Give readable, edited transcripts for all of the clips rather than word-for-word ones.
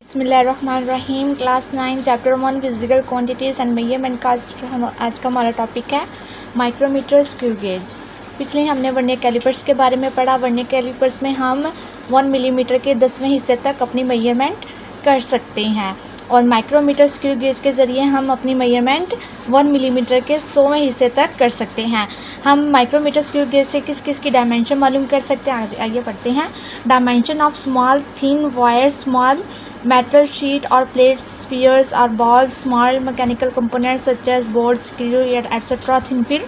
बिस्मिल्लाहिर्रहमानिर्रहीम। Class 9 chapter 1 physical quantities and measurement का आज का हमारा टॉपिक है माइक्रोमीटर, स्क्रू गेज। पिछले हमने वर्नियर कैलिपर्स के बारे में पढ़ा। वर्नियर कैलिपर्स में हम 1 मिलीमीटर के 10वें हिस्से तक अपनी मेजरमेंट कर सकते हैं और माइक्रोमीटर स्क्रू गेज के ज़रिए हम अपनी मेजरमेंट 1 मिलीमीटर के 100वें हिस्से तक कर सकते हैं। हम माइक्रोमीटर स्क्रू गेज से किस किस की डायमेंशन मालूम कर सकते हैं, आइए पढ़ते हैं। Dimension of small thin wire, small metal sheet or plates, spheres or balls, small mechanical components such as boards, screw etc. thin film।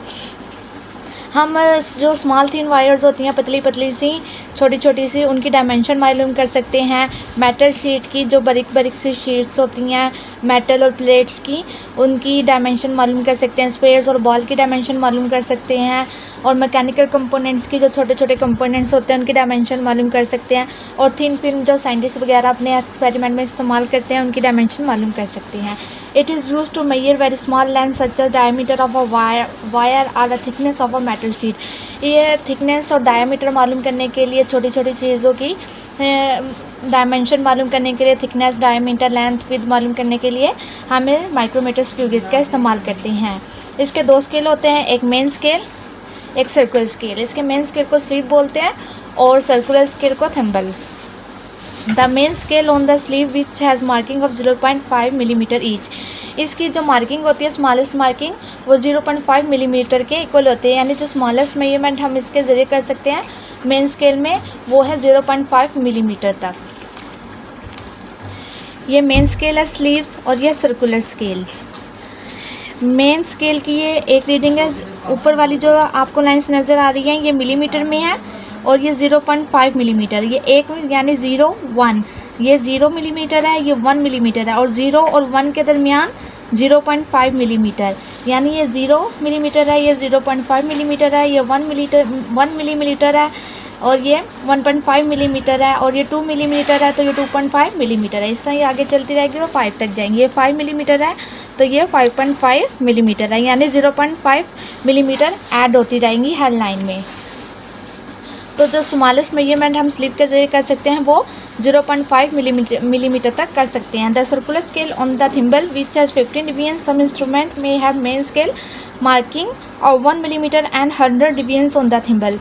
हम जो स्मॉल थिन वायर्स होती हैं, पतली पतली सी छोटी छोटी सी, उनकी डायमेंशन मालूम कर सकते हैं। मेटल शीट की जो बारीक बारीक सी शीट्स होती हैं मेटल और प्लेट्स की, उनकी डायमेंशन मालूम कर सकते हैं। स्पेयर्स और बॉल की डायमेंशन मालूम कर सकते हैं और मैकेनिकल कंपोनेंट्स की जो छोटे छोटे कंपोनेंट्स होते हैं उनकी डायमेंशन मालूम कर सकते हैं। और थिन फिल्म जो साइंटिस्ट वगैरह अपने एक्सपेरिमेंट में इस्तेमाल करते हैं उनकी डायमेंशन मालूम कर सकते हैं। It is use to measure very small length such as diameter of a wire और thickness of a metal sheet. ये थिकनेस और डायमीटर मालूम करने के लिए, छोटी छोटी चीज़ों की डायमेंशन मालूम करने के लिए, थिकनेस, डायमीटर, लेंथ, विड्थ मालूम करने के लिए हमें माइक्रोमीटर स्क्रू गेज का इस्तेमाल करते हैं। इसके दो स्केल होते हैं, एक मेन स्केल, एक सर्कुलर स्केल। इसके मेन स्केल को स्लीव बोलते हैं और सर्कुलर स्केल को thimble. The main scale on the sleeve which has marking of 0.5 millimetre each. इसकी जो मार्किंग होती है, स्मॉलेस्ट मार्किंग, वो 0.5 मिलीमीटर के इक्वल होते हैं। यानी जो स्मॉलेस्ट मेजरमेंट हम इसके ज़रिए कर सकते हैं मेन स्केल में, वो है 0.5 मिलीमीटर तक। ये मेन स्केल है स्लीव्स और ये सर्कुलर स्केल्स। मेन स्केल की ये एक रीडिंग है, ऊपर वाली जो आपको लाइंस नज़र आ रही हैं ये मिलीमीटर में है और ये 0.5 मिलीमीटर, ये एक यानी 0, 1, ये 0 मिलीमीटर है, ये 1 मिलीमीटर है और 0 और 1 के दरमियान 0.5 मिलीमीटर, यानी ये 0 मिलीमीटर है, ये 0.5 मिलीमीटर है, ये 1 मिलीमीटर है और ये 1.5 मिलीमीटर है और ये 2 मिलीमीटर है तो ये 2.5 मिलीमीटर है। इस तरह ये आगे चलती रहेगी तो 5 तक जाएंगे। ये 5 मिलीमीटर है तो ये 5.5 मिलीमीटर है, यानी 0.5 मिलीमीटर ऐड होती रहेंगी हर लाइन में। तो जो स्मॉलेस्ट मेजरमेंट हम स्लीव के जरिए कर सकते हैं वो 0.5 मिलीमीटर तक कर सकते हैं। The circular scale on the thimble which has 15 division. Some instrument में have main scale marking of 1 millimetre and 100 division on the thimble.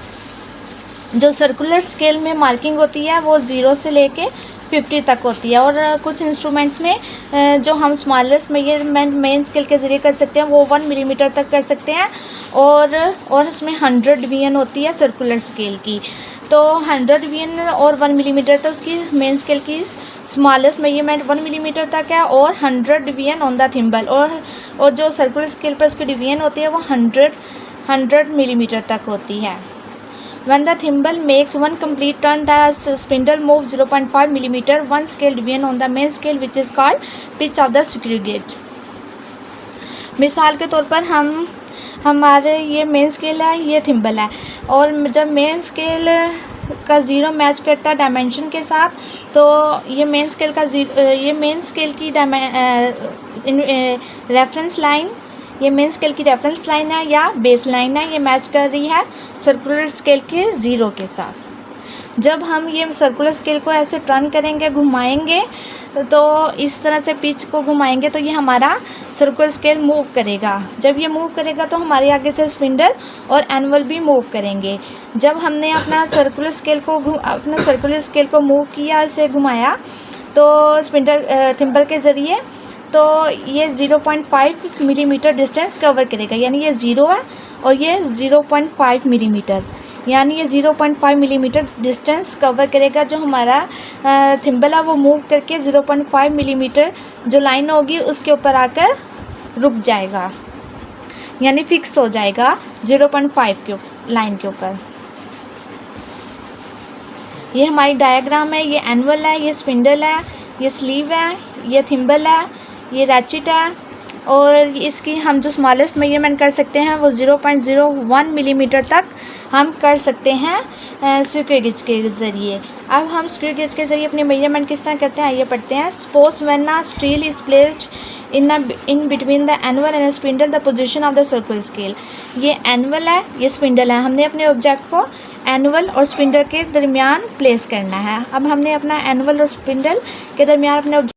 जो सर्कुलर स्केल में मार्किंग होती है वो 0 से लेके 50 तक होती है और कुछ इंस्ट्रूमेंट्स में जो हम स्मॉलेस्ट मेजरमेंट मेन स्केल के ज़रिए कर सकते हैं वो 1 मिलीमीटर तक कर सकते हैं और इसमें 100 डिवीजन होती है सर्कुलर स्केल की। तो 100 डिवीजन और 1 मिलीमीटर तो उसकी मेन स्केल की स्मॉलेस्ट मेजरमेंट 1 मिलीमीटर तक है और 100 डिवीजन ऑन द थिम्बल और जो सर्कुलर स्केल पर उसकी डिवीजन होती है वो 100 मिलीमीटर तक होती है। When the thimble makes one complete turn, the spindle moves 0.5 millimeter, one scale division on the main scale, which is called pitch of the screw gauge। मिसाल के तौर पर हमारे ये मेन स्केल है, ये थिम्बल है और जब मेन स्केल का 0 मैच करता है डायमेंशन के साथ तो ये मेन स्केल की रेफरेंस लाइन, ये मेन स्केल की रेफरेंस लाइन है या बेस लाइन है, ये मैच कर रही है सर्कुलर स्केल के 0 के साथ। जब हम ये सर्कुलर स्केल को ऐसे टर्न करेंगे, घुमाएंगे, तो इस तरह से पिच को घुमाएंगे तो ये हमारा सर्कुलर स्केल मूव करेगा। जब ये मूव करेगा तो हमारे आगे से स्पिंडल और एनवल भी मूव करेंगे। जब हमने अपना सर्कुलर स्केल को मूव किया, इसे घुमाया, तो थिम्बल के ज़रिए तो ये 0.5 मिलीमीटर डिस्टेंस कवर करेगा, यानी ये 0 है और ये 0.5 मिलीमीटर, यानी ये 0.5 मिलीमीटर डिस्टेंस कवर करेगा। जो हमारा थिम्बल है वो मूव करके 0.5 मिलीमीटर जो लाइन होगी उसके ऊपर आकर रुक जाएगा, यानी फिक्स हो जाएगा 0.5 के लाइन के ऊपर। ये हमारी डायग्राम है, ये एनवल है, ये स्पिंडल है, ये स्लीव है, ये थिम्बल है, ये रैचिट है और इसकी हम जो स्मॉलेस्ट मेजरमेंट कर सकते हैं वो 0.01 मिलीमीटर तक हम कर सकते हैं स्क्रू गेज के ज़रिए। अब हम स्क्रू गेज के ज़रिए अपनी मेजरमेंट किस तरह करते हैं, आइए पढ़ते हैं। Suppose when a steel is placed in between the anvil and spindle the position of the circular scale. ये एनवल है, ये स्पिंडल है, हमने अपने ऑब्जेक्ट को एनवल और स्पिंडल के दरमियान प्लेस करना है। अब हमने अपना एनवल और स्पिंडल के दरमियान अपने